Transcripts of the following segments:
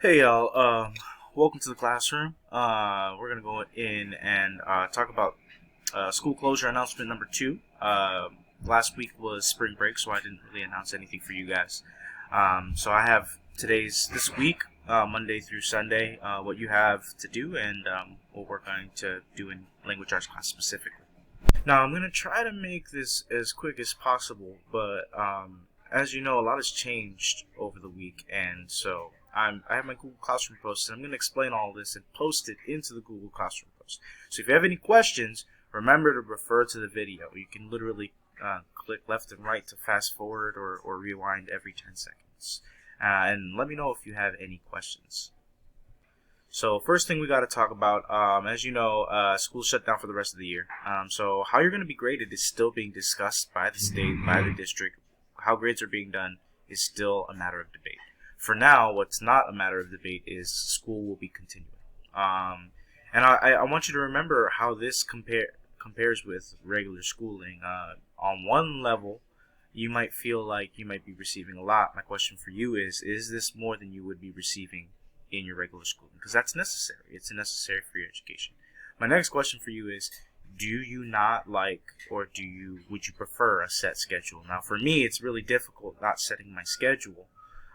Hey y'all, welcome to the classroom. We're gonna go in and talk about school closure announcement number two. Last week was spring break, so I didn't really announce anything for you guys. So I have this week, Monday through Sunday, what you have to do, and what we're going to do in language arts class specifically. Now I'm gonna try to make this as quick as possible, but as you know, a lot has changed over the week, and so I have my Google Classroom post, and I'm gonna explain all this and post it into the Google Classroom post. So if you have any questions, remember to refer to the video. You can literally click left and right to fast forward or rewind every 10 seconds, and let me know if you have any questions. So first thing we got to talk about, as you know, school's shut down for the rest of the year. So how you're going to be graded is still being discussed by the state, by the district. How grades are being done is still a matter of debate. For now, what's not a matter of debate is school will be continuing. And I want you to remember how this compares with regular schooling. On one level, you might feel like you might be receiving a lot. My question for you is this more than you would be receiving in your regular schooling? Because that's necessary. It's necessary for your education. My next question for you is, do you not like, or would you prefer a set schedule? Now for me, it's really difficult not setting my schedule.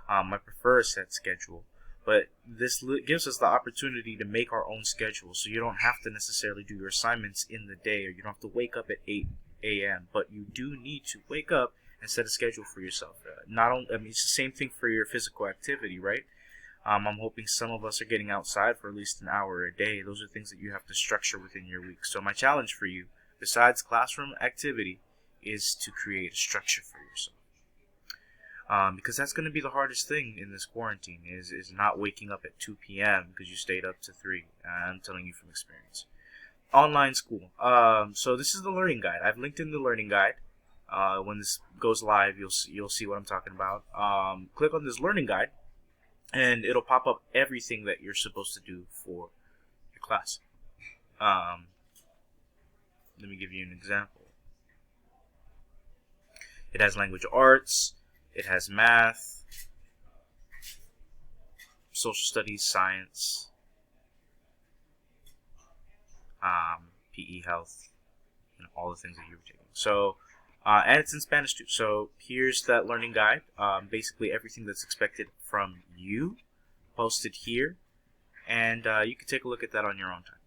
I prefer a set schedule, but this gives us the opportunity to make our own schedule, so you don't have to necessarily do your assignments in the day, or you don't have to wake up at 8 a.m., but you do need to wake up and set a schedule for yourself. Not only, I mean, it's the same thing for your physical activity, right? I'm hoping some of us are getting outside for at least an hour a day. Those are things that you have to structure within your week. So my challenge for you, besides classroom activity, is to create a structure for yourself. Because that's going to be the hardest thing in this quarantine is not waking up at 2 p.m. because you stayed up to 3. I'm telling you from experience. Online school. So this is the learning guide. I've linked in the learning guide. When this goes live, you'll see what I'm talking about. Click on this learning guide, and it'll pop up everything that you're supposed to do for your class. Let me give you an example. It has language arts, it has math, social studies, science, PE, health, and all the things that you're taking. So, and it's in Spanish too. So here's that learning guide. Basically everything that's expected from you, posted here, and you can take a look at that on your own time.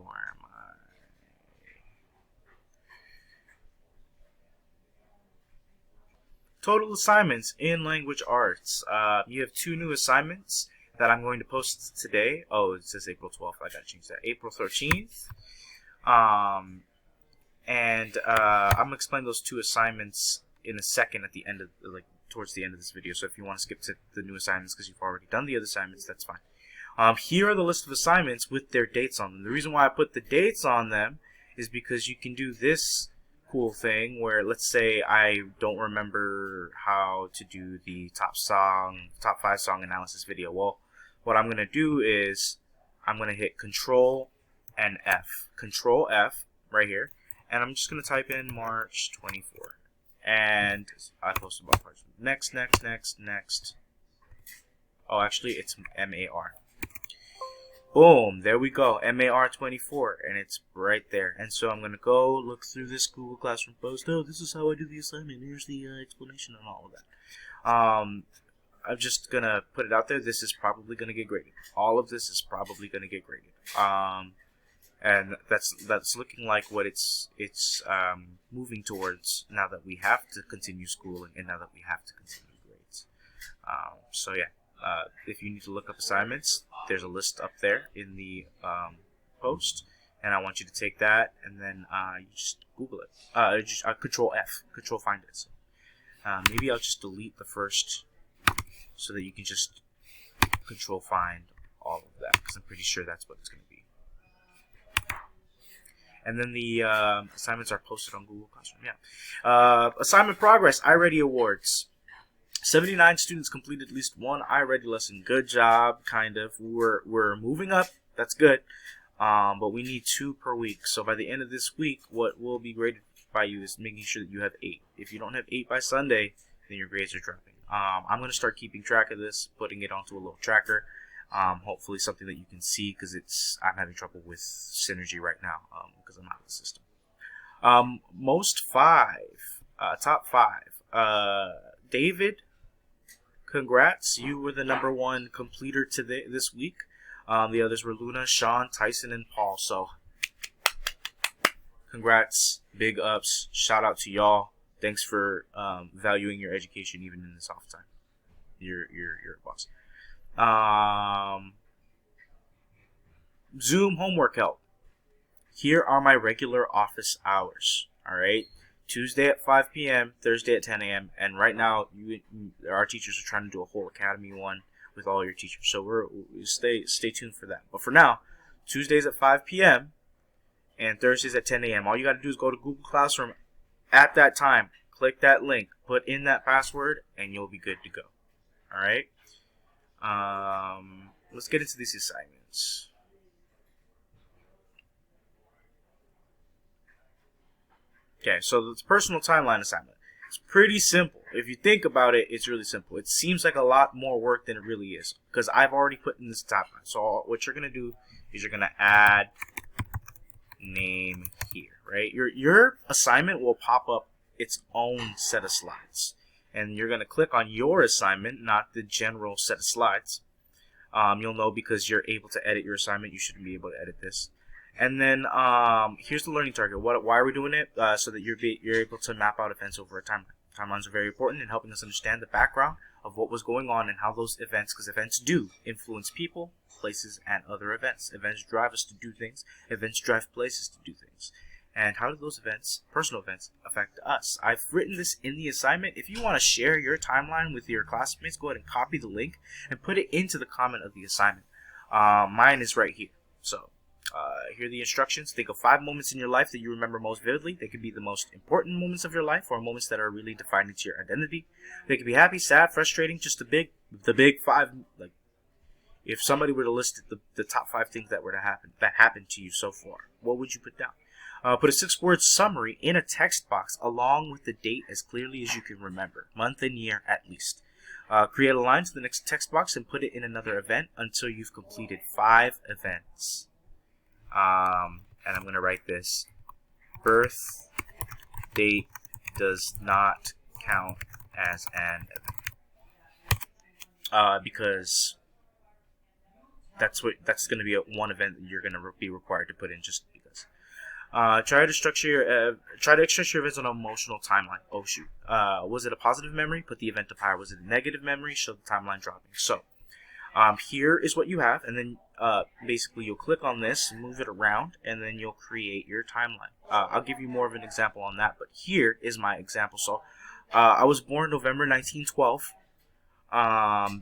Where am I? Total assignments in language arts. You have 2 new assignments that I'm going to post today. Oh, it says April 12th. I gotta change that. April 13th. And I'm gonna explain those 2 assignments in a second at the end of towards the end of this video. So if you want to skip to the new assignments because you've already done the other assignments, that's fine. Here are the list of assignments with their dates on them. The reason why I put the dates on them is because you can do this cool thing where, let's say I don't remember how to do the top 5 song analysis video. Well, what I'm gonna do is I'm gonna hit Control and F. Control F right here, and I'm just gonna type in March 24. And I posted about parts. Next. Oh, actually, it's MAR. Boom, there we go, MAR 24, and it's right there. And so I'm going to go look through this Google Classroom post. Oh, this is how I do the assignment. Here's the explanation and all of that. I'm just going to put it out there. This is probably going to get graded. All of this is probably going to get graded. And that's looking like what it's moving towards now that we have to continue schooling and now that we have to continue grades. So yeah. If you need to look up assignments, there's a list up there in the post, and I want you to take that and then you just Google it. Control F, Control find it. So, maybe I'll just delete the first so that you can just Control find all of that, because I'm pretty sure that's what it's going to be. And then the assignments are posted on Google Classroom. Yeah. Assignment progress, iReady Awards. 79 students completed at least one iReady lesson. Good job, kind of. We're moving up. That's good. But we need 2 per week. So by the end of this week, what will be graded by you is making sure that you have 8. If you don't have 8 by Sunday, then your grades are dropping. I'm going to start keeping track of this, putting it onto a little tracker. Hopefully something that you can see, because I'm having trouble with Synergy right now because I'm out of the system. Top five. David, congrats. You were the number one completer this week. The others were Luna, Sean, Tyson, and Paul. So, congrats, big ups, shout out to y'all. Thanks for valuing your education even in this off time. You're a boss. Zoom homework help. Here are my regular office hours. All right, Tuesday at 5 p.m., Thursday at 10 a.m. And right now, our teachers are trying to do a whole academy one with all your teachers. So stay tuned for that. But for now, Tuesdays at 5 p.m. and Thursdays at 10 a.m. All you got to do is go to Google Classroom at that time, click that link, put in that password, and you'll be good to go. All right. Let's get into these assignments. Okay, so it's personal timeline assignment. It's pretty simple. If you think about it, it's really simple. It seems like a lot more work than it really is, because I've already put in this timeline. So what you're going to do is you're going to add name here, right? Your assignment will pop up its own set of slides. And you're going to click on your assignment, not the general set of slides. You'll know because you're able to edit your assignment. You shouldn't be able to edit this. And then here's the learning target. Why are we doing it? So that you're able to map out events over a timeline. Timelines are very important in helping us understand the background of what was going on and how those events, because events do influence people, places, and other events. Events drive us to do things. Events drive places to do things. And how do those events, personal events, affect us? I've written this in the assignment. If you want to share your timeline with your classmates, go ahead and copy the link and put it into the comment of the assignment. Mine is right here. So here are the instructions. Think of 5 moments in your life that you remember most vividly. They could be the most important moments of your life, or moments that are really defining to your identity. They could be happy, sad, frustrating, just the big 5. Like, if somebody were to list the top 5 things that happened to you so far, what would you put down? Put a 6-word summary in a text box along with the date as clearly as you can remember, month and year at least. Create a line to the next text box and put it in another event until you've completed 5 events. And I'm going to write this. Birth date does not count as an event. Because that's going to be one event that you're going to be required to put in just because. Try to extract your events on an emotional timeline. Oh shoot. Was it a positive memory? Put the event up higher. Was it a negative memory? Show the timeline dropping. So here is what you have, and then basically you'll click on this, move it around, and then you'll create your timeline. I'll give you more of an example on that, but here is my example. So I was born November 1912,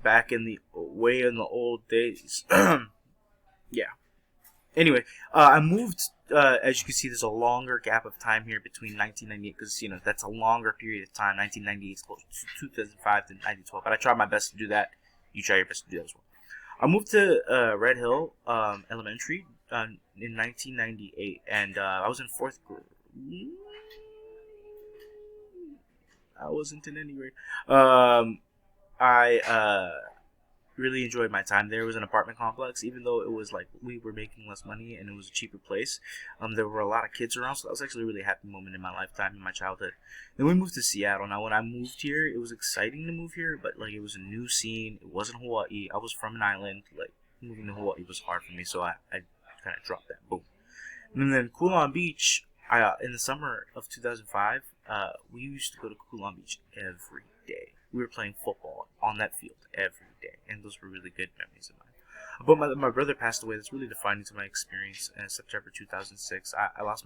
back in the old days. Yeah. Anyway, I moved. As you can see, there's a longer gap of time here between 1998, because that's a longer period of time. 1998 is close to 2005 to 1912, but I tried my best to do that. You try your best to do that as well. I moved to Red Hill Elementary in 1998, and I was in 4th grade. I wasn't in any grade. I really enjoyed my time there. It was an apartment complex, even though it was like we were making less money and it was a cheaper place. There were a lot of kids around, so that was actually a really happy moment in my lifetime, in my childhood. Then we moved to Seattle. Now, when I moved here, it was exciting to move here, but like it was a new scene. It wasn't Hawaii. I was from an island. Like, moving to Hawaii was hard for me, so I kind of dropped that. Boom. And then Coulon Beach, in the summer of 2005, we used to go to Coulon Beach every day. We were playing football on that field every day, and those were really good memories of mine. But my brother passed away. That's really defining to my experience. In September 2006, I lost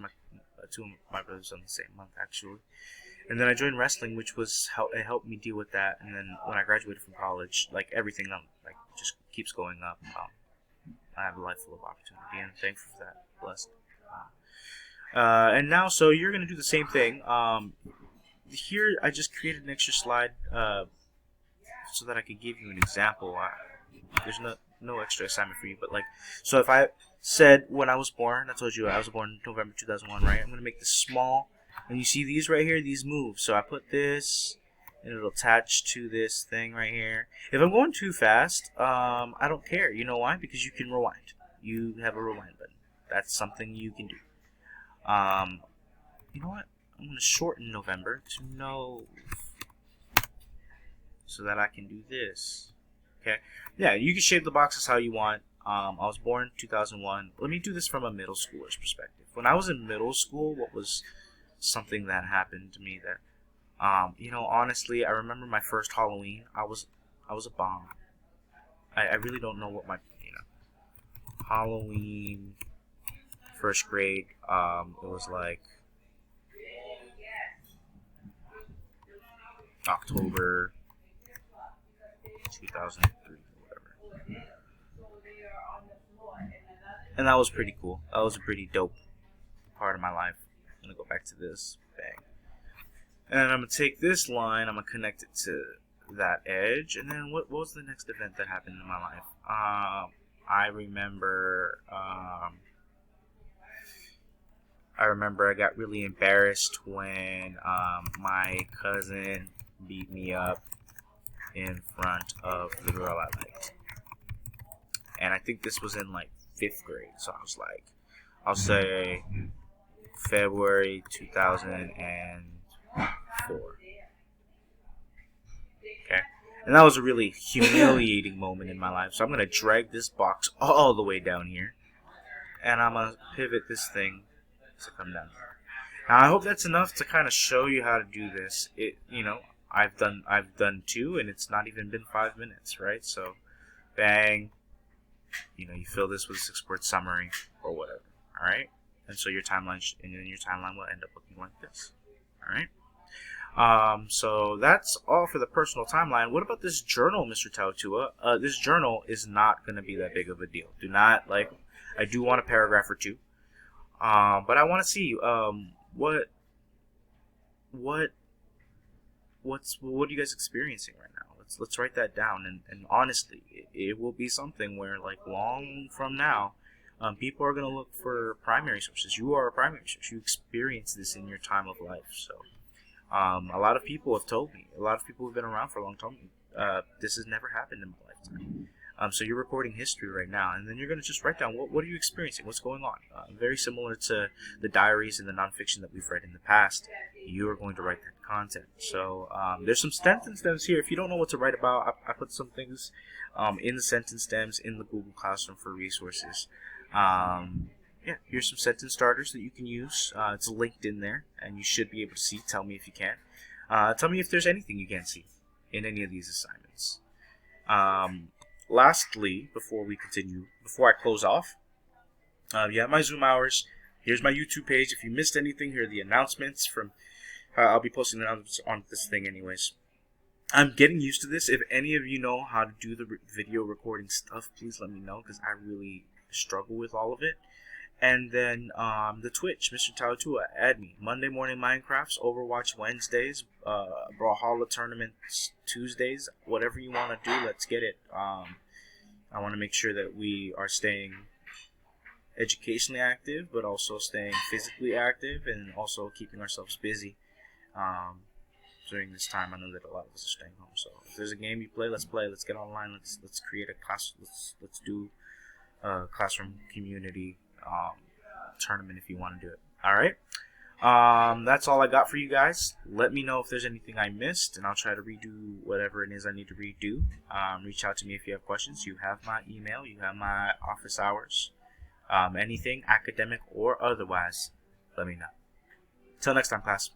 two of my brothers on the same month, actually. And then I joined wrestling, which was it helped me deal with that. And then when I graduated from college, like everything, just keeps going up. I have a life full of opportunity, and I'm thankful for that. Blessed. And now, so you're gonna do the same thing. Here, I just created an extra slide so that I could give you an example. There's no extra assignment for you, but so if I said when I was born, I told you I was born November 2001, right? I'm gonna make this small, and you see these right here, these move. So I put this, and it'll attach to this thing right here. If I'm going too fast, I don't care. You know why? Because you can rewind. You have a rewind button. That's something you can do. You know what? I'm going to shorten November to Nov, so that I can do this. Okay? Yeah, you can shape the boxes how you want. I was born in 2001. Let me do this from a middle schooler's perspective. When I was in middle school, what was something that happened to me that, honestly, I remember my first Halloween. I was a bomb. I really don't know what my, Halloween, first grade, it was like October 2003, whatever. And that was pretty cool. That was a pretty dope part of my life. I'm going to go back to this. Bang. And then I'm going to take this line, I'm going to connect it to that edge. And then what was the next event that happened in my life? I remember I got really embarrassed when my cousin beat me up in front of the girl I liked. And I think this was in like 5th grade. So I was like, I'll say February 2004. Okay. And that was a really humiliating moment in my life. So I'm going to drag this box all the way down here. And I'm going to pivot this thing to come down here. Now I hope that's enough to kind of show you how to do this. I've done 2 and it's not even been 5 minutes, right? So bang, you fill this with a 6-word summary or whatever. All right? And so your timeline will end up looking like this. All right? So that's all for the personal timeline. What about this journal, Mr. Tautua? This journal is not going to be that big of a deal. I do want a paragraph or 2. But I want to see, what are you guys experiencing right now? Let's write that down. And honestly, it will be something where, like, long from now, people are going to look for primary sources. You are a primary source. You experience this in your time of life. So, a lot of people have told me, a lot of people who've been around for a long time, this has never happened in my lifetime. So you're recording history right now, and then you're going to just write down what are you experiencing, what's going on. Very similar to the diaries and the nonfiction that we've read in the past. You are going to write that content. So there's some sentence stems here. If you don't know what to write about, I put some things in the sentence stems in the Google Classroom for resources. Here's some sentence starters that you can use. It's linked in there, and you should be able to see. Tell me if you can. Tell me if there's anything you can't see in any of these assignments. Lastly, before I close off, you have my Zoom hours. Here's my YouTube page. If you missed anything, here are the announcements from. I'll be posting the announcements on this thing anyways. I'm getting used to this. If any of you know how to do the video recording stuff, please let me know, because I really struggle with all of it. And then the Twitch, Mr. Tautua, add me. Monday morning Minecrafts, Overwatch Wednesdays, Brawlhalla tournaments Tuesdays. Whatever you want to do, let's get it. I want to make sure that we are staying educationally active, but also staying physically active, and also keeping ourselves busy during this time. I know that a lot of us are staying home. So if there's a game you play, let's play. Let's get online. Let's create a class. Let's do a classroom community tournament if you want to do it. All right. That's all I got for you guys. Let me know if there's anything I missed, and I'll try to redo whatever it is I need to redo. Reach out to me if you have questions. You have my email. You have my office hours. Anything academic or otherwise, let me know. Till next time, class.